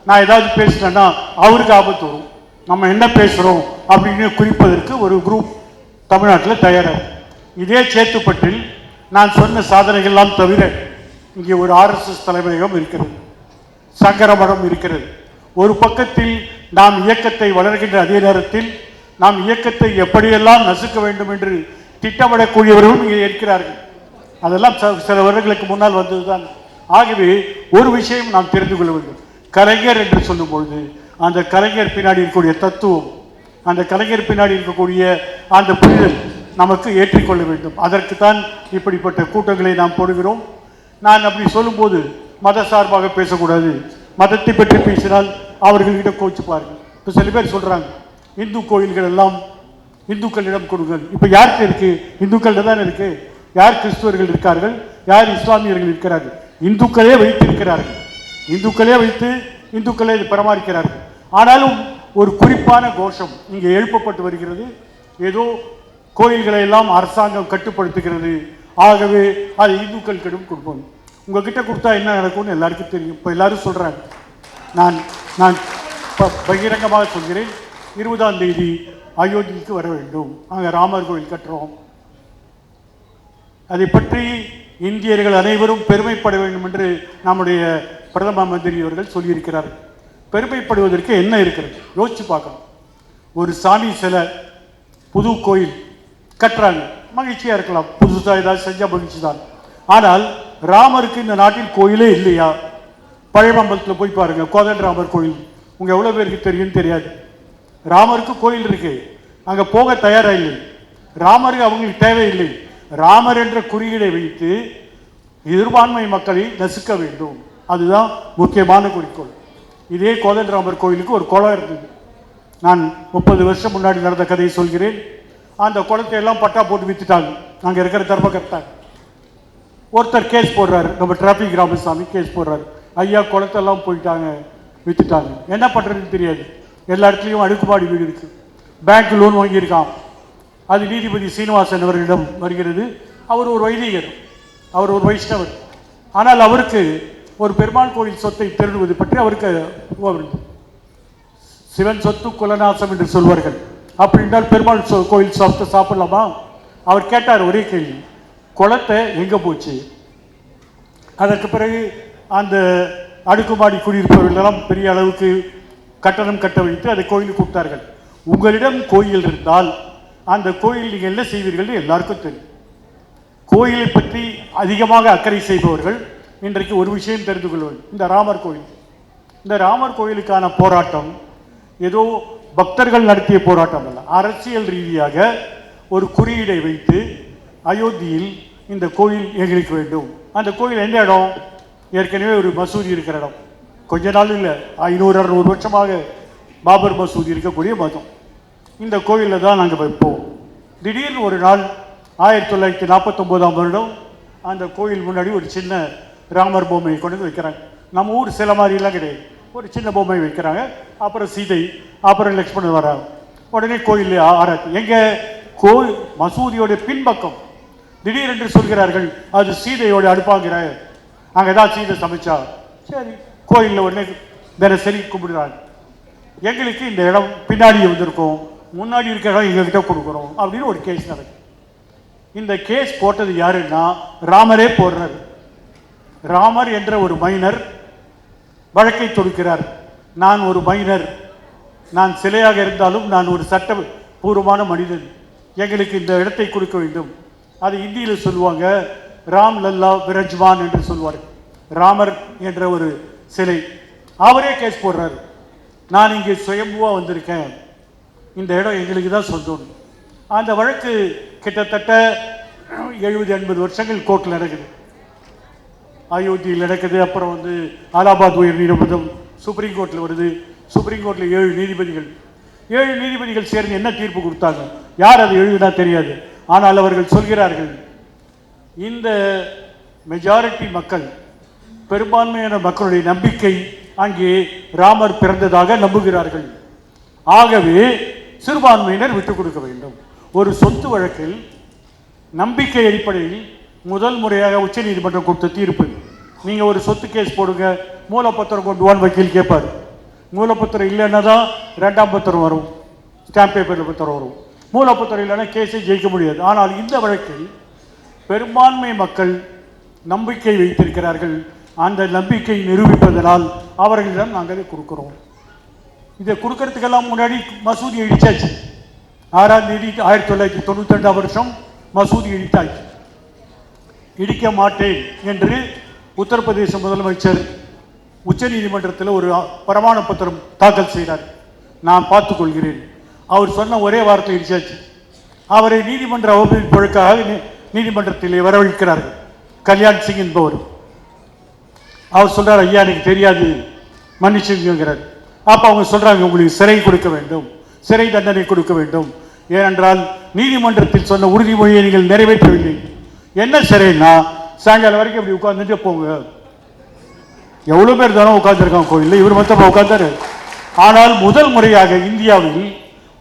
நான் ஏதாவது பேசுகிறேன்னா அவருக்கு ஆபத்து வரும். நம்ம என்ன பேசுகிறோம் அப்படின்னு குறிப்பதற்கு ஒரு குரூப் தமிழ்நாட்டில் தயாராக. இதே சேத்துப்பட்டில் நான் சொன்ன சாதனைகள்லாம் தவிர இங்கே ஒரு RSS தலைமையகம் இருக்கிறது, சங்கர மடம் இருக்கிறது. ஒரு பக்கத்தில் நாம் இயக்கத்தை வளர்கின்ற அதே நேரத்தில் நாம் இயக்கத்தை எப்படியெல்லாம் நசுக்க வேண்டும் என்று திட்டமிடக்கூடியவர்களும் இங்கே இருக்கிறார்கள். அதெல்லாம் சில வருடங்களுக்கு முன்னால் வந்ததுதான். ஆகவே ஒரு விஷயம் நாம் தெரிந்து கொள்ள வேண்டும். கலைஞர் என்று சொல்லும் பொழுது அந்த கலைஞர் பின்னாடி இருக்கக்கூடிய தத்துவம், அந்த கலைஞர் பின்னாடி இருக்கக்கூடிய அந்த புரிதல் நமக்கு ஏற்றிக்கொள்ள வேண்டும். அதற்குத்தான் இப்படிப்பட்ட கூட்டங்களை நாம் போடுகிறோம். நான் அப்படி சொல்லும்போது மத சார்பாக பேசக்கூடாது, மதத்தை பற்றி பேசினால் அவர்கள்கிட்ட கோச்சுப்பார்கள். இப்போ சில பேர் சொல்கிறாங்க இந்து கோயில்கள் எல்லாம் இந்துக்களிடம் கொடுங்கள். இப்போ யாருக்கு இருக்கு? இந்துக்கள் தான் இருக்கு. யார் கிறிஸ்துவர்கள் இருக்கார்கள், யார் இஸ்லாமியர்கள் இருக்கிறார்கள்? இந்துக்களே வைத்திருக்கிறார்கள். இந்துக்களே வைத்து இந்துக்களே பராமரிக்கிறார்கள். ஆனாலும் ஒரு குறிப்பான கோஷம் இங்கே எழுப்பப்பட்டு வருகிறது. ஏதோ கோயில்களை எல்லாம் அரசாங்கம் கட்டுப்படுத்துகிறது, ஆகவே அது இந்துக்களிடம் கொடுப்போம். உங்ககிட்ட கொடுத்தா என்ன நடக்கும்னு எல்லாருக்கும் தெரியும். இப்போ எல்லாரும் சொல்கிறாங்க. நான் நான் பகிரங்கமாக சொல்கிறேன், 20ஆம் தேதி அயோத்திக்கு வர வேண்டும், அங்கே ராமர் கோயில் கட்டுறோம். அதை பற்றி இந்தியர்கள் அனைவரும் பெருமைப்பட வேண்டும் என்று நம்முடைய பிரதம மந்திரி அவர்கள் சொல்லியிருக்கிறார்கள். பெருமைப்படுவதற்கு என்ன இருக்கிறது யோசிச்சு பார்க்கணும். ஒரு சாமி சிலை, புது கோயில் கட்டுறாங்க, மகிழ்ச்சியாக இருக்கலாம், புதுசாக ஏதாவது செஞ்சால் மகிழ்ச்சி தான். ஆனால் ராமருக்கு இந்த நாட்டில் கோயிலே இல்லையா? பழையம்பலத்தில் போய் பாருங்கள், கோதண்ட ராமர் கோயில். உங்கள் எவ்வளோ பேருக்கு தெரியும் தெரியாது. ராமருக்கு கோயில் இருக்கு, அங்கே போக தயாராக இல்லை. ராமருக்கு அவங்களுக்கு தேவையில்லை. ராமர் என்ற குறியீடை வைத்து எதிர்பான்மை மக்களை நசுக்க வேண்டும், அதுதான் முக்கியமான குறிக்கோள். இதே கோதண்டராமர் கோயிலுக்கு ஒரு குளம் இருந்தது. நான் 30 வருஷம் முன்னாடி நடந்த கதையை சொல்கிறேன். அந்த குளத்தை எல்லாம் பட்டா போட்டு வித்துட்டாங்க. அங்கே இருக்கிற தர்மகர்த்தாங்க. ஒருத்தர் கேஸ் போடுறாரு, நம்ம டிராபிக் ராமசாமி கேஸ் போடுறாரு, ஐயா குளத்தெல்லாம் போயிட்டாங்க, வித்துட்டாங்க. என்ன பண்ணுறதுன்னு தெரியாது. எல்லா இடத்துலையும் அடுக்குமாடி வீடு இருக்குது, பேங்க் லோன் வாங்கியிருக்கான். அது நீதிபதி சீனிவாசன் அவர்களிடம் வருகிறது. அவர் ஒரு வைதிகர், அவர் ஒரு வைஷ்ணவர். ஆனால் அவருக்கு ஒரு பெருமாள் கோயில் சொத்தை திருடுவது பற்றி அவருக்கு சிவன் சொத்து குலநாசம் என்று சொல்வார்கள். அப்படி என்றால் பெருமாள் கோயில் சொத்தை சாப்பிடலாமா? அவர் கேட்டார் ஒரே கேள்வி, குளத்தை எங்கே போச்சு? அதற்கு பிறகு அந்த அடுக்குமாடி குடியிருப்பவர்களெல்லாம் பெரிய அளவுக்கு கட்டணம் கட்ட வைத்து அதை கோயிலுக்கு கூப்பிட்டார்கள். உங்களிடம் கோயில் இருந்தால் அந்த கோயில் நீங்கள் என்ன செய்வீர்கள் எல்லாருக்கும் தெரியும். கோயிலை பற்றி அதிகமாக அக்கறை செய்பவர்கள் இன்றைக்கு ஒரு விஷயம் தெரிந்து கொள்வது, இந்த ராமர் கோயில். இந்த ராமர் கோயிலுக்கான போராட்டம் ஏதோ பக்தர்கள் நடத்திய போராட்டம் அல்ல. அரசியல் ரீதியாக ஒரு குறியீடை வைத்து அயோத்தியில் இந்த கோயில் எங்களுக்கு வேண்டும். அந்த கோயில் எந்த இடம்? ஏற்கனவே ஒரு மசூதி இருக்கிற இடம். கொஞ்ச நாள் இல்லை, 500-600 வருஷமாக பாபர் மசூதி இருக்கக்கூடிய மதம். இந்த கோயிலில் தான் நாங்கள் வைப்போம். திடீர்னு ஒரு நாள் 1949ஆம் வருடம் அந்த கோயில் முன்னாடி ஒரு சின்ன ராமர் பொம்மையை கொண்டு வந்து வைக்கிறாங்க. நம்ம ஊர் சில மாதிரிலாம் கிடையாது, ஒரு சின்ன பொம்மை வைக்கிறாங்க. அப்புறம் சீதை, அப்புறம் லக்ஷ்மணன் வராங்க. உடனே கோயில் ஆராய்ச்சி. எங்கள் கோயில் மசூதியோட பின்பக்கம் திடீரென்று சொல்கிறார்கள் அது சீதையோட அடுப்பாங்கிற, அங்கே தான் சீதை சமைச்சா. சரி, கோயிலில் உடனே தினசரி கும்பிடுறாங்க. எங்களுக்கு இந்த இடம் பின்னாடி வந்திருக்கோம், முன்னாடி இருக்கிற இடம் எங்ககிட்ட கொடுக்குறோம் அப்படின்னு ஒரு கேஸ் நடக்குது. இந்த கேஸ் போட்டது யாருன்னா ராமரே போடுறாரு. ராமர் என்ற ஒரு மைனர் வழக்கை தொடுக்கிறார். நான் ஒரு மைனர், நான் சிலையாக இருந்தாலும் நான் ஒரு சட்டபூர்வமான மனிதன், எங்களுக்கு இந்த இடத்தை கொடுக்க வேண்டும். அது இந்தியில் சொல்லுவாங்க ராம் லல்லா விரஜ்மான் என்று சொல்வார். ராமர் என்ற ஒரு சிலை. அவரே கேஸ் போடுறாரு, நான் இங்கே சுயம்புவாக வந்திருக்கேன், இந்த இடம் எங்களுக்கு தான் சொந்தம். அந்த வழக்கு கிட்டத்தட்ட 70-80 வருஷங்கள் கோர்ட்டில் நடக்குது, அயோத்தியில் நடக்குது. அப்புறம் அலகாபாத் உயர் நீதிமன்றம் சுப்ரீம் கோர்ட்டில் வருது. சுப்ரீம் கோர்ட்டில் 7 நீதிபதிகள் 7 நீதிபதிகள் சேர்ந்து என்ன தீர்ப்பு கொடுத்தாங்க, யார் அதை எழுதினா தெரியாது. ஆனால் அவர்கள் சொல்கிறார்கள், இந்த மெஜாரிட்டி மக்கள், பெரும்பான்மையான மக்களுடைய நம்பிக்கை அங்கே ராமர் பிறந்ததாக நம்புகிறார்கள். ஆகவே சிறுபான்மையினர் விட்டுக் கொடுக்க வேண்டும். ஒரு சொத்து வழக்கில் நம்பிக்கை அடிப்படையில் முதல் முறையாக உச்ச நீதிமன்றம் கொடுத்த தீர்ப்பு. நீங்கள் ஒரு சொத்து கேஸ் போடுங்க, மூலப்பத்திரம் கொண்டு வான்னு வக்கீல் கேட்பார். மூலப்பத்திரம் இல்லைன்னா தான் 2ஆம் பத்திரம் வரும், ஸ்டாம்ப் பேப்பரில் பத்திரம் வரும். மூலப்பத்திரம் இல்லைன்னா கேஸை ஜெயிக்க முடியாது. ஆனால் இந்த வழக்கில் பெரும்பான்மை மக்கள் நம்பிக்கை வைத்திருக்கிறார்கள். அந்த நம்பிக்கை நிரூபிப்பதனால் அவர்களிடம் நாங்கள் கொடுக்குறோம். இதை கொடுக்கறதுக்கெல்லாம் முன்னாடி மசூதி இடிச்சாச்சு. 6ஆம் தேதி 1992ஆம் வருஷம் மசூதி இடித்தாச்சு. இடிக்க மாட்டேன் என்று உத்தரப்பிரதேச முதலமைச்சர் உச்சநீதிமன்றத்தில் ஒரு பிரமாண பத்திரம் தாக்கல் செய்தார். நான் பார்த்துக்கொள்கிறேன். அவர் சொன்ன ஒரே வார்த்தை இடிச்சாச்சு. அவரை நீதிமன்ற அவமதிப்புக்காக நீதிமன்றத்திலே வரவழைக்கிறார்கள். கல்யாண் சிங் என்பவர். அவர் சொல்றார், ஐயா எனக்கு தெரியாது மன்னிச்சுங்கிறார். அப்போ அவங்க சொல்றாங்க, உங்களுக்கு சிறை கொடுக்க வேண்டும், சிறை தண்டனை கொடுக்க வேண்டும். ஏனென்றால் நீதிமன்றத்தில் சொன்ன உறுதிமொழியை நீங்கள் நிறைவேற்றவில்லை. என்ன சிறைன்னா சாயங்காலம் வரைக்கும் இப்படி உட்கார்ந்துட்டு போங்க. எவ்வளோ பேர் தானே உட்கார்ந்துருக்காங்க கோயிலில், இவர் மொத்தமாக உட்கார்ந்தாரு. ஆனால் முதல் முறையாக இந்தியாவில்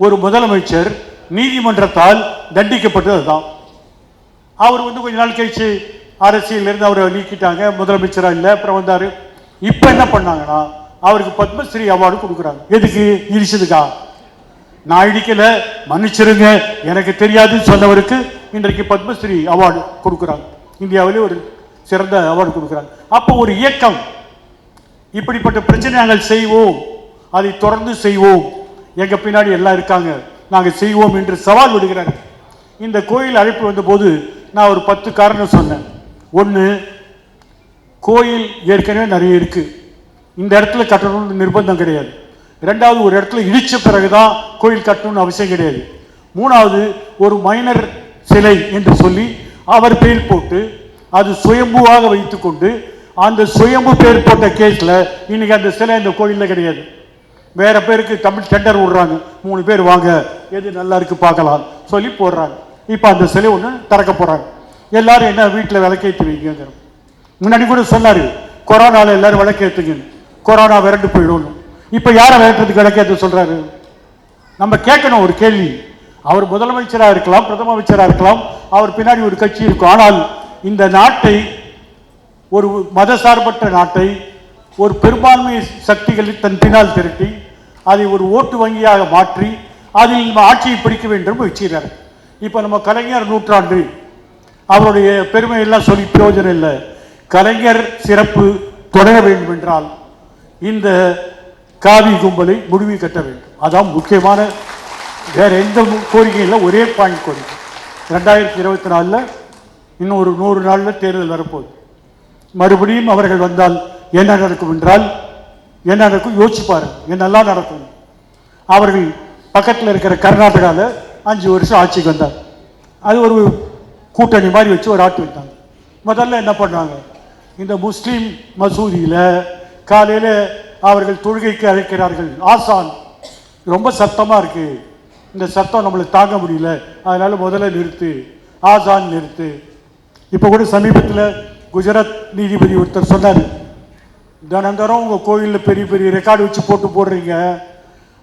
ஒரு முதலமைச்சர் நீதிமன்றத்தால் தண்டிக்கப்பட்டது தான். அவர் கொஞ்ச நாள் கழிச்சு அரசியலிருந்து அவரை நீக்கிட்டாங்க, முதலமைச்சராக இல்லை, அப்புறம் வந்தார். இப்போ என்ன பண்ணாங்கன்னா அவருக்கு பத்மஸ்ரீ அவார்டு கொடுக்குறாங்க. எதுக்கு? இடிச்சதுக்கா? நான் இடிக்கல, மன்னிச்சிருங்க, எனக்கு தெரியாதுன்னு சொன்னவருக்கு இன்றைக்கு பத்மஸ்ரீ அவார்டு கொடுக்குறாங்க. இந்தியாவிலே ஒரு சிறந்த அவார்டு கொடுக்குறாங்க. அப்போ ஒரு இயக்கம், இப்படிப்பட்ட பிரச்சனை நாங்கள் செய்வோம், அதை தொடர்ந்து செய்வோம், எங்க பின்னாடி எல்லாம் இருக்காங்க, நாங்கள் செய்வோம் என்று சவால் விடுகிறார்கள். இந்த கோயில் அழைப்பு வந்த போது நான் ஒரு 10 காரணம் சொன்னேன். ஒன்று, கோயில் ஏற்கனவே நிறைய இருக்கு, இந்த இடத்துல கட்டணும்னு நிர்பந்தம் கிடையாது. ரெண்டாவது, ஒரு இடத்துல இடிச்ச பிறகுதான் கோயில் கட்டணும்னு அவசியம் கிடையாது. மூணாவது, ஒரு மைனர் சிலை என்று சொல்லி அவர் பேர் போட்டு அது சுயம்புவாக வைத்துக்கொண்டு அந்த சுயம்பு பேர் போட்ட கேஸ்ல இன்னைக்கு அந்த சிலை இந்த கோயிலில் கிடையாது. வேற பேருக்கு தமிழ் டெண்டர் விடுறாங்க, 3 பேர் வாங்க, எது நல்லா இருக்கு பார்க்கலாம் சொல்லி போடுறாங்க. இப்போ அந்த சிலை ஒன்று திறக்க போறாங்க. எல்லாரும் என்ன வீட்டில் விளக்கேற்றி வைங்க. முன்னாடி கூட சொன்னாரு, கொரோனாவில் எல்லாரும் விளக்கேற்றுங்க, கொரோனா விரண்டு போயிடும். இப்போ யாரை விரட்டுறதுக்கு விளக்கேற்ற சொல்றாரு? நம்ம கேட்கணும் ஒரு கேள்வி. அவர் முதலமைச்சராக இருக்கலாம், பிரதம அமைச்சராக இருக்கலாம், அவர் பின்னாடி ஒரு கட்சி இருக்கும். ஆனால் இந்த நாட்டை, ஒரு மதசார்பற்ற நாட்டை, ஒரு பெரும்பான்மை சக்திகளை தன் பின்னால் திரட்டி அதை ஒரு ஓட்டு வங்கியாக மாற்றி அதில் நம்ம ஆட்சியை பிடிக்க வேண்டும் வச்சுக்கிறார். இப்போ நம்ம கலைஞர் நூற்றாண்டு, அவருடைய பெருமையெல்லாம் சொல்லி பிரயோஜனம் இல்லை. கலைஞர் சிறப்பு தொடர வேண்டும் என்றால் இந்த காவி கும்பலை முடிவு கட்ட வேண்டும். அதான் முக்கியமான, வேற எந்த கோரிக்கையில் ஒரே பாயிண்ட் கோரிக்கை. 2024 இன்னும் ஒரு 100 நாளில் தேர்தல் வரப்போகுது. மறுபடியும் அவர்கள் வந்தால் என்ன நடக்கும் என்றால், என்ன நடக்கும் யோசிப்பாரு, என்னெல்லாம் நடக்கும். அவர்கள் பக்கத்தில் இருக்கிற கர்நாடகாவில் 5 வருஷம் ஆட்சிக்கு வந்தார். அது ஒரு கூட்டணி மாதிரி வச்சு ஒரு ஆட்டு வைத்தாங்க. முதல்ல என்ன பண்ணாங்க, இந்த முஸ்லீம் மசூதியில் காலையில் அவர்கள் தொழுகைக்கு அழைக்கிறார்கள். ஆசான் ரொம்ப சத்தமாக இருக்கு, இந்த சத்தம் நம்மளுக்கு தாங்க முடியல, அதனால முதல்ல நிறுத்து, ஆசான் நிறுத்து. இப்போ கூட சமீபத்தில் குஜராத் நீதிபதி ஒருத்தர் சொன்னார், தினந்தரம் உங்கள் கோயிலில் பெரிய பெரிய ரெக்கார்டு வச்சு போடுறீங்க,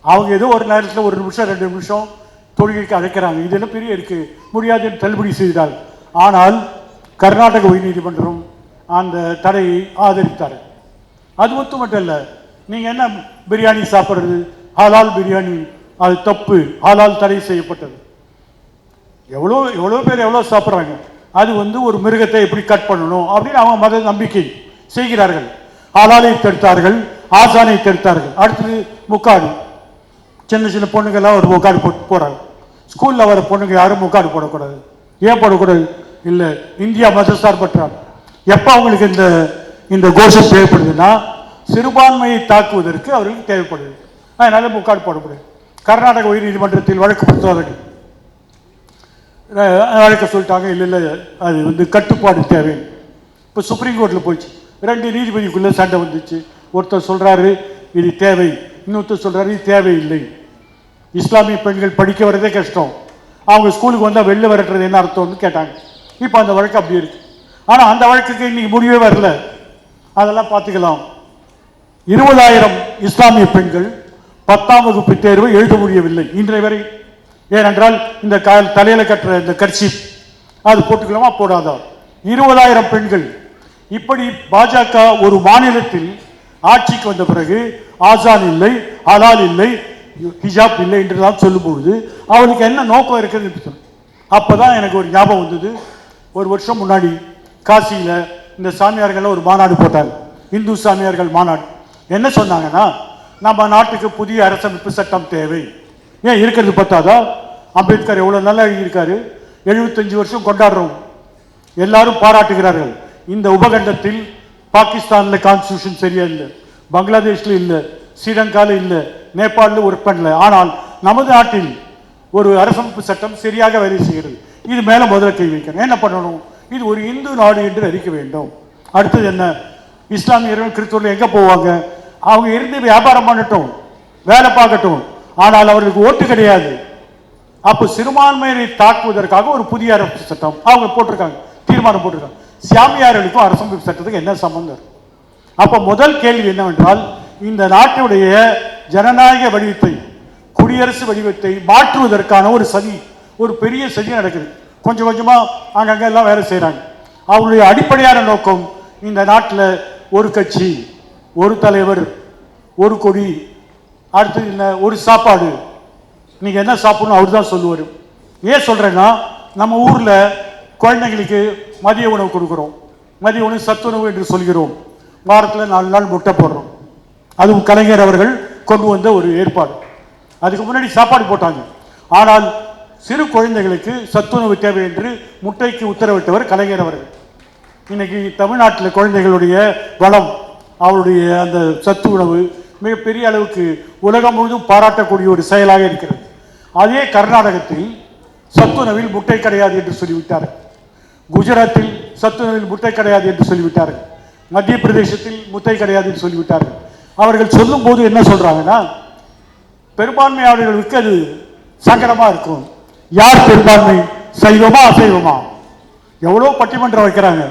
அவங்க ஏதோ ஒரு நேரத்தில் 1 நிமிஷம் 2 நிமிஷம் தொழுகைக்கு அழைக்கிறாங்க, இதெல்லாம் பெரிய இருக்கு, முடியாதுன்னு தள்ளுபடி செய்தார். ஆனால் கர்நாடக உயர்நீதிமன்றம் அந்த தடையை ஆதரித்தார். அது மட்டும் இல்லை, நீங்கள் என்ன பிரியாணி சாப்பிட்றது, ஹலால் பிரியாணி, அது தப்பு, ஹலால் தடை செய்யப்பட்டது. எவ்வளோ எவ்வளோ பேர் எவ்வளோ சாப்பிட்றாங்க. அது ஒரு மிருகத்தை எப்படி கட் பண்ணணும் அப்படின்னு அவங்க மத நம்பிக்கை செய்கிறார்கள். ஹலாலை தடுத்தார்கள், ஆசானை தடுத்தார்கள். அடுத்தது முக்காடு, சின்ன சின்ன பொண்ணுங்கெல்லாம் ஒரு முக்காடு போட்டு போகிறாங்க. ஸ்கூலில் வர பொண்ணுங்க யாரும் முக்காடு போடக்கூடாது. ஏன் போடக்கூடாது? இல்லை, இந்தியா மதசார்பற்றார். எப்போ அவங்களுக்கு இந்த இந்த கோஷம் தேவைப்படுதுன்னா சிறுபான்மையை தாக்குவதற்கு அவர்களுக்கு தேவைப்படுது, அதனால முக்காடு போடக்கூடாது. கர்நாடக உயர்நீதிமன்றத்தில் வழக்கு பொறுத்தவர்கள் வழக்க சொல்லிட்டாங்க, இல்லை இல்லை அது கட்டுப்பாடு தேவை. இப்போ சுப்ரீம் கோர்ட்டில் போயிடுச்சு, 2 நீதிபதிக்குள்ளே சண்டை வந்துச்சு. ஒருத்தர் சொல்கிறாரு இது தேவை, இன்னொருத்தர் சொல்கிறாரு இது தேவையில்லை. இஸ்லாமிய பெண்கள் படிக்க வரதே கஷ்டம், அவங்க ஸ்கூலுக்கு வந்தால் வெளில வரட்டுறது என்ன அர்த்தம்னு கேட்டாங்க. இப்போ அந்த வழக்கு அப்படி இருக்கு. ஆனால் அந்த வழக்குக்கு இன்னைக்கு முடிவே வரல, அதெல்லாம் பார்த்துக்கலாம். 20,000 இஸ்லாமிய பெண்கள் 10ஆம் வகுப்பு தேர்வை எழுத முடியவில்லை இன்றைய வரை. ஏனென்றால் இந்த தலையில கட்டுற இந்த கர்ச்சீப் அது போட்டுக்கலாமா போடாதா? 20,000 பெண்கள். இப்படி பாஜக ஒரு மாநிலத்தில் ஆட்சிக்கு வந்த பிறகு ஆசான் இல்லை, ஹலால் இல்லை, ஹிஜாப் இல்லை என்றெல்லாம் சொல்லும்பொழுது அவளுக்கு என்ன நோக்கம் இருக்குதுன்னு அப்போதான் எனக்கு ஒரு ஞாபகம் வந்தது. ஒரு வருஷம் முன்னாடி காசியில் இந்த சாமியார்கள் ஒரு மாநாடு போட்டாங்க, இந்து சாமியார்கள் மாநாடு. என்ன சொன்னாங்கன்னா, நம்ம நாட்டுக்கு புதிய அரசமைப்பு சட்டம் தேவை. ஏன் இருக்கிறது பத்தாதா? அம்பேத்கர் எவ்வளோ நல்லா எழுதியிருக்காரு, 75 வருஷம் கொண்டாடுறோம், எல்லாரும் பாராட்டுகிறார்கள். இந்த உபகண்டத்தில் பாகிஸ்தானில் கான்ஸ்டியூஷன் சரியா இல்லை, பங்களாதேஷில் இல்லை, ஸ்ரீலங்காவில் இல்லை, நேபாளில் ஒர்க் பண்ணல. ஆனால் நமது நாட்டில் ஒரு அரசமைப்பு சட்டம் சரியாக வேலை செய்கிறது. இது மேலே முதல்ல கை வைக்கணும். என்ன பண்ணணும்? இது ஒரு இந்து நாடு என்று அறிக்க வேண்டும். அடுத்தது என்ன? இஸ்லாமியர்கள் கிறிஸ்தவர்கள் எங்கே போவாங்க? அவங்க இருந்து வியாபாரம் பண்ணட்டும், வேலை பார்க்கட்டும், ஆனால் அவர்களுக்கு ஓட்டு கிடையாது. அப்போ சிறுபான்மையினரை தாக்குவதற்காக ஒரு புதிய அரசு சட்டம் அவங்க போட்டிருக்காங்க, தீர்மானம் போட்டிருக்காங்க. சாமியார்களுக்கும் அரசமைப்பு சட்டத்துக்கு என்ன சம்பந்தம்? அப்போ முதல் கேள்வி என்னவென்றால், இந்த நாட்டுடைய ஜனநாயக வடிவத்தை, குடியரசு வடிவத்தை மாற்றுவதற்கான ஒரு சதி, ஒரு பெரிய சதி நடக்குது. கொஞ்சம் கொஞ்சமாக அங்கங்கே எல்லாம் வேலை செய்கிறாங்க. அவருடைய அடிப்படையான நோக்கம் இந்த நாட்டில் ஒரு கட்சி, ஒரு தலைவர், ஒரு கொடி, அடுத்தது என்ன, ஒரு சாப்பாடு. நீங்கள் என்ன சாப்பிடணும் அவர் தான் சொல்லுவார். ஏன் சொல்கிறேன்னா, நம்ம ஊரில் குழந்தைங்களுக்கு மதிய உணவு கொடுக்குறோம், மதிய உணவு சத்துணவு என்று சொல்கிறோம், வாரத்தில் 4 நாள் முட்டை போடுறோம். அதுவும் கலைஞர் அவர்கள் கொண்டு வந்த ஒரு ஏற்பாடு. அதுக்கு முன்னாடி சாப்பாடு போட்டாங்க. ஆனால் சிறு குழந்தைகளுக்கு சத்துணவு தேவை என்று முட்டைக்கு உத்தரவிட்டவர் கலைஞர் அவர்கள். இன்னைக்கு தமிழ்நாட்டில் குழந்தைகளுடைய வளம், அவருடைய அந்த சத்து உணவு மிகப்பெரிய அளவுக்கு உலகம் முழுவதும் பாராட்டக்கூடிய ஒரு செயலாக இருக்கிறது. அதே கர்நாடகத்தில் சத்துணவில் முட்டை கிடையாது என்று சொல்லிவிட்டார்கள். குஜராத்தில் சத்துணவில் முட்டை கிடையாது என்று சொல்லிவிட்டார்கள். மத்திய பிரதேசத்தில் முட்டை கிடையாது என்று சொல்லிவிட்டார்கள். அவர்கள் சொல்லும் போது என்ன சொல்றாங்கன்னா, பெரும்பான்மையாளர்களுக்கு அது சங்கடமா இருக்கும். யார் பெரும்பான்மை? சைவமா அசைவமா? எவ்வளோ பட்டிமன்றம் வைக்கிறாங்க,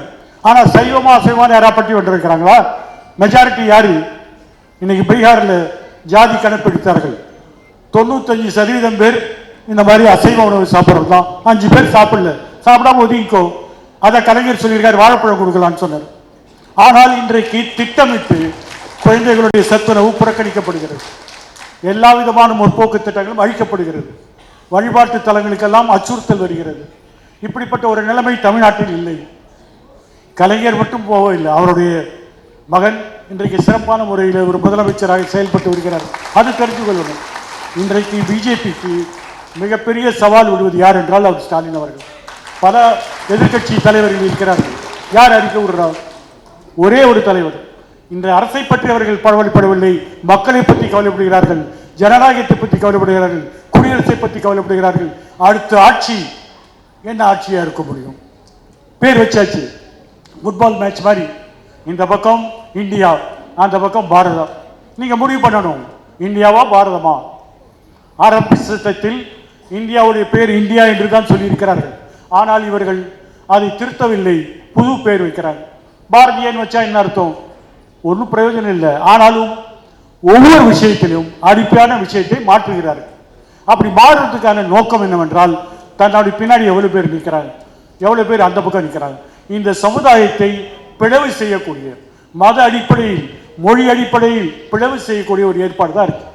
ஆனால் சைவமா அசைவமான யாரா பட்டிமன்றம் வைக்கிறாங்களா? மெஜாரிட்டி யாரு? இன்னைக்கு பீகாரில் ஜாதி கணப்பெடுத்தார்கள். 95% பேர் இந்த மாதிரி அசைவ உணவு சாப்பிட்றது தான். 5 பேர் சாப்பிடல, சாப்பிடாம ஒதுங்கிக்கோ. அதை கலைஞர் சொல்லியிருக்காரு, வாழைப்பழம் கொடுக்கலான்னு சொன்னார். ஆனால் இன்றைக்கு திட்டமிட்டு குழந்தைகளுடைய சத்துணவு புறக்கணிக்கப்படுகிறது. எல்லா விதமான முற்போக்கு திட்டங்களும் அழிக்கப்படுகிறது. வழிபாட்டு தலங்களுக்கெல்லாம் அச்சுறுத்தல் வருகிறது. இப்படிப்பட்ட ஒரு நிலைமை தமிழ்நாட்டில் இல்லை. கலைஞர் மட்டும் போகவில்லை, அவருடைய மகன் இன்றைக்கு சிறப்பான முறையில் ஒரு முதலமைச்சராக செயல்பட்டு வருகிறார். அது தெரிந்து கொள்ளணும். இன்றைக்கு பிஜேபிக்கு மிகப்பெரிய சவால் விடுவது யார் என்றால் அவர் ஸ்டாலின் அவர்கள். பல எதிர்கட்சி தலைவர்கள் இருக்கிறார்கள். யார் அறிக்கை விடுறார்? ஒரே ஒரு தலைவர். இந்த அரசை பற்றி அவர்கள் கவலைப்படவில்லை, மக்களை பற்றி கவலைப்படுகிறார்கள், ஜனநாயகத்தை பற்றி கவலைப்படுகிறார்கள், குடியரசை பற்றி கவலைப்படுகிறார்கள். அடுத்த ஆட்சி என்ன ஆட்சியா இருக்க முடியும்? பேர் வச்சாச்சு, ஃபுட்பால் மேட்ச் மாதிரி. இந்த பக்கம் இந்தியா, அந்த பக்கம் பாரதம். நீங்க முடிவு பண்ணணும், இந்தியாவா பாரதமா? ஆரம்ப சட்டத்தில் இந்தியாவுடைய பேர் இந்தியா என்று தான் சொல்லியிருக்கிறார்கள். ஆனால் இவர்கள் அதை திருத்தவில்லை, புது பேர் வைக்கிறார்கள். பாரதியன்னு வச்சா என்ன அர்த்தம்? ஒன்றும் பிரயோஜனம் இல்லை. ஆனாலும் ஒவ்வொரு விஷயத்திலும் அடிப்படையான விஷயத்தை மாற்றுகிறார்கள். அப்படி மாறுறதுக்கான நோக்கம் என்னவென்றால், தன்னுடைய பின்னாடி எவ்வளவு பேர் நிற்கிறாங்க, எவ்வளவு பேர் அந்த பக்கம் நிற்கிறாங்க. இந்த சமுதாயத்தை பிளவு செய்யக்கூடிய, மத அடிப்படையில், மொழி அடிப்படையில் பிளவு செய்யக்கூடிய ஒரு ஏற்பாடு தான் இருக்கு.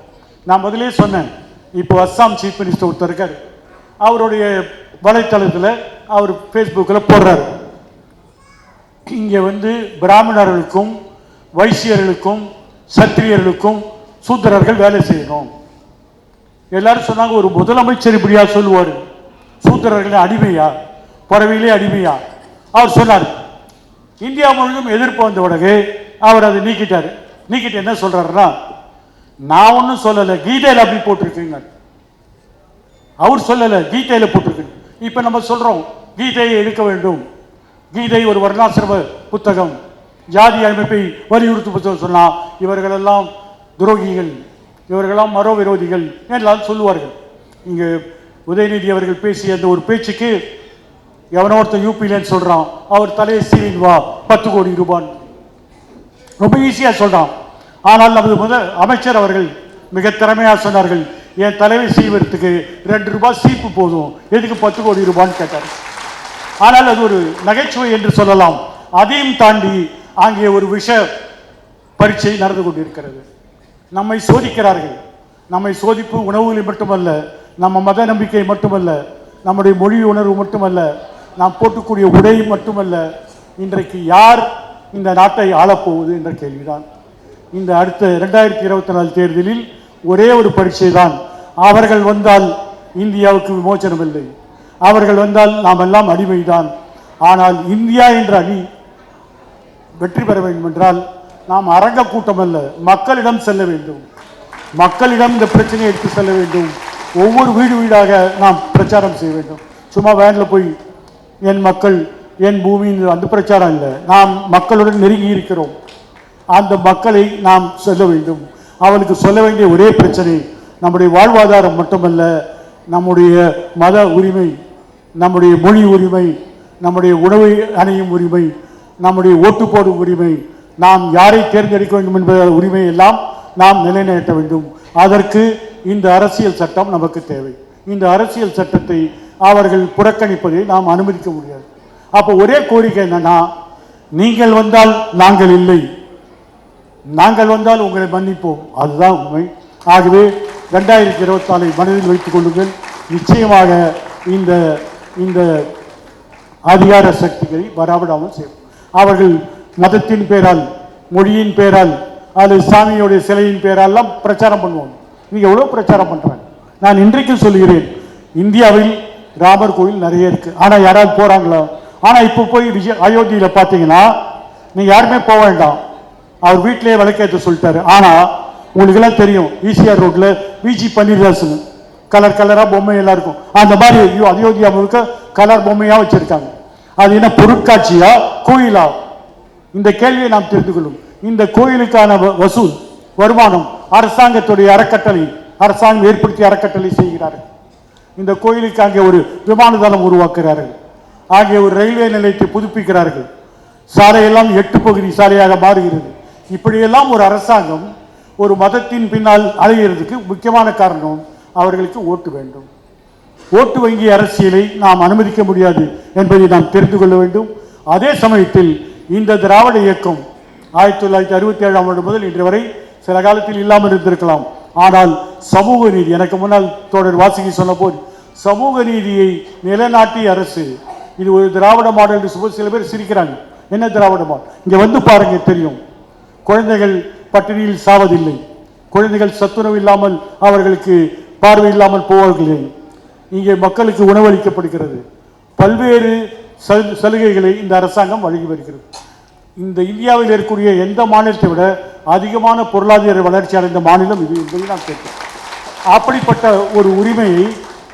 நான் முதலே சொன்னேன், இப்போ அஸ்ஸாம் சீஃப் மினிஸ்டர் ஒருத்தர் இருக்கார், அவருடைய வலைத்தளத்தில் அவர் ஃபேஸ்புக்கில் போடுறாரு, இங்கே வந்து பிராமணர்களுக்கும் வைசியர்களுக்கும் சத்திரியர்களுக்கும் சூத்திரர்கள் வேலை செய்யணும். எல்லாரும் சொன்னாங்க, ஒரு முதலமைச்சர் இப்படியா சொல்லுவார்? சூத்திரர்களே அடிமையா, பறவையிலே அடிமையா? அவர் சொன்னார். இந்தியா முழுவதும் எதிர்ப்பு வந்த உடனே அவர் அதை நீக்கிட்டார். நீக்கிட்டு என்ன சொல்றாருன்னா, நான் ஒன்றும் சொல்லலை, கீதையில் அப்படி போட்டிருக்கீங்க. அவர் சொல்லலை, கீதையில் போட்டிருக்கு. இப்போ நம்ம சொல்றோம் கீதையை எடுக்க வேண்டும், கீதை ஒரு வர்ணாசிரம புத்தகம், ஜாதி அமைப்பை வலியுறுத்தும் புத்தகம் சொன்னா இவர்களெல்லாம் துரோகிகள், இவர்களெல்லாம் மரோ விரோதிகள் எல்லாம் சொல்லுவார்கள். இங்கே உதயநிதி அவர்கள் பேசிய அந்த ஒரு பேச்சுக்கு எவனோ ஒருத்தன் யூபியிலன்னு சொல்றான், அவர் தலையை சீவின் வா 10 கோடி ரூபாய், ரொம்ப ஈஸியா சொல்றான். ஆனால் நமது முதல் அமைச்சர் அவர்கள் மிக திறமையாக சொன்னார்கள், என் தலைவை சீவறதுக்கு 2 ரூபாய் சீப்பு போதும், எதுக்கு 10 கோடி ரூபான்னு கேட்டார். ஆனால் அது ஒரு நகைச்சுவை என்று சொல்லலாம். அதையும் தாண்டி அங்கே ஒரு விஷ பரீட்சை நடந்து கொண்டிருக்கிறது. நம்மை சோதிக்கிறார்கள். நம்மை சோதிப்பு உணவுகளில் மட்டுமல்ல, நம்ம மத நம்பிக்கை மட்டுமல்ல, நம்முடைய மொழி உணர்வு மட்டுமல்ல, நாம் போட்டுக்கூடிய உடை மட்டுமல்ல, இன்றைக்கு யார் இந்த நாட்டை ஆளப்போவது என்ற கேள்விதான். இந்த அடுத்த 2024 தேர்தலில் ஒரே ஒரு பரீட்சை தான். அவர்கள் வந்தால் இந்தியாவுக்கு விமோசனம் இல்லை, அவர்கள் வந்தால் நாம் எல்லாம் அடிமைதான். ஆனால் இந்தியா என்ற அணி வெற்றி பெற வேண்டும் என்றால் நாம் அரங்க கூட்டம் அல்ல, மக்களிடம் செல்ல வேண்டும். மக்களிடம் இந்த பிரச்சனையை எடுத்து செல்ல வேண்டும். ஒவ்வொரு வீடு வீடாக நாம் பிரச்சாரம் செய்ய வேண்டும். சும்மா வேனில் போய் என் மக்கள் என் பூமி அந்த பிரச்சாரம் இல்லை. நாம் மக்களுடன் நெருங்கி இருக்கிறோம். அந்த மக்களை நாம் சொல்ல வேண்டும். அவளுக்கு சொல்ல வேண்டிய ஒரே பிரச்சனை நம்முடைய வாழ்வாதாரம் மட்டுமல்ல, நம்முடைய மத உரிமை, நம்முடைய மொழி உரிமை, நம்முடைய உணவை அணையும் உரிமை, நம்முடைய ஓட்டு போடும் உரிமை, நாம் யாரை தேர்ந்தெடுக்க வேண்டும் என்ற உரிமை எல்லாம் நாம் நிலைநாட்ட வேண்டும். அதற்கு இந்த அரசியல் சட்டம் நமக்கு தேவை. இந்த அரசியல் சட்டத்தை அவர்கள் புறக்கணிப்பதை நாம் அனுமதிக்க முடியாது. அப்போ ஒரே கோரிக்கை என்னன்னா, நீங்கள் வந்தால் நாங்கள் இல்லை, நாங்கள் வந்தால் உங்களை மன்னிப்போம். அதுதான் உண்மை. ஆகவே 2024 மனதில் வைத்துக் கொள்ளுங்கள். நிச்சயமாக இந்த இந்த அதிகார சக்திகளை வரவிடாமல் செய்யும். அவர்கள் மதத்தின் பேரால், மொழியின் பேரால், அல்லது சாமியோடைய சிலையின் பேராலாம் பிரச்சாரம் பண்ணுவோம். நீங்கள் எவ்வளோ பிரச்சாரம் பண்ணுறாங்க. நான் இன்றைக்கும் சொல்கிறேன், இந்தியாவில் ராமர் கோயில் நிறைய இருக்கு. ஆனால் யாராவது போகிறாங்களா? ஆனால் இப்போ போய் அயோத்தியில் பார்த்தீங்கன்னா நீங்கள் யாருமே போக வேண்டாம், அவர் வீட்டிலேயே விளக்கேற்ற சொல்லிட்டாரு. ஆனால் உங்களுக்கெல்லாம் தெரியும், ஈசிஆர் ரோட்டில் விஜி பன்னீர்தாசன் கலர் கலராக பொம்மை எல்லாம் இருக்கும். அந்த மாதிரி அயோத்தியா முழுக்க கலர் பொம்மையாக வச்சிருக்காங்க. அது என்ன பொருட்காட்சியா கோயிலா? இந்த கேள்வியை நாம் தெரிந்து கொள்ளும். இந்த கோயிலுக்கான வசூல் வருமானம் அரசாங்கத்துடைய அறக்கட்டளை, அரசாங்கம் ஏற்படுத்திய அறக்கட்டளை செய்கிறார்கள். இந்த கோயிலுக்கு அங்கே ஒரு விமான தளம் உருவாக்குகிறார்கள், ஆகிய ஒரு ரயில்வே நிலையத்தை புதுப்பிக்கிறார்கள், சாலையெல்லாம் 8 பகுதி சாலையாக மாறுகிறது. இப்படியெல்லாம் ஒரு அரசாங்கம் ஒரு மதத்தின் பின்னால் அலைகிறதுக்கு முக்கியமான காரணம் அவர்களுக்கு ஓட்டு வேண்டும். ஓட்டு வங்கி அரசியலை நாம் அனுமதிக்க முடியாது என்பதை நாம் தெரிந்து கொள்ள வேண்டும். அதே சமயத்தில் இந்த திராவிட இயக்கம் 1967ஆம் ஆண்டு முதல் இன்று வரை சில காலத்தில் இல்லாமல் இருந்திருக்கலாம். ஆனால் சமூக நீதி, எனக்கு முன்னால் தோழர் வாசுகி சொன்ன போது, சமூக நீதியை நிலைநாட்டிய அரசு இது ஒரு திராவிட மாடல் என்று சில பேர் சிரிக்கிறாங்க. என்ன திராவிட மாடல்? இங்கே வந்து பாருங்க, தெரியும். குழந்தைகள் பட்டினியில் சாவதில்லை, குழந்தைகள் சத்துணவு இல்லாமல் அவர்களுக்கு பார்வை இல்லாமல் போவதில்லை, இங்கே மக்களுக்கு உணவளிக்கப்படுகிறது, பல்வேறு சலுகைகளை இந்த அரசாங்கம் வழங்கி வருகிறது. இந்த இந்தியாவில் இருக்கக்கூடிய எந்த மாநிலத்தை விட அதிகமான பொருளாதார வளர்ச்சி அடைந்த மாநிலம் இது என்பதை நாம் கேட்கிறோம். அப்படிப்பட்ட ஒரு உரிமையை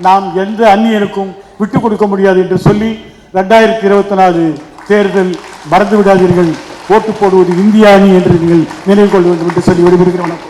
நாம் எந்த அந்நியனுக்கும் விட்டுக் கொடுக்க முடியாது என்று சொல்லி 2024 தேர்தல் மறந்து விடாதீர்கள். ஓட்டு போடுவது இந்திய அணி என்று நீங்கள் நினைவு கொள்ள வேண்டும் என்று சொல்லி விடைபெறுகிறேன்.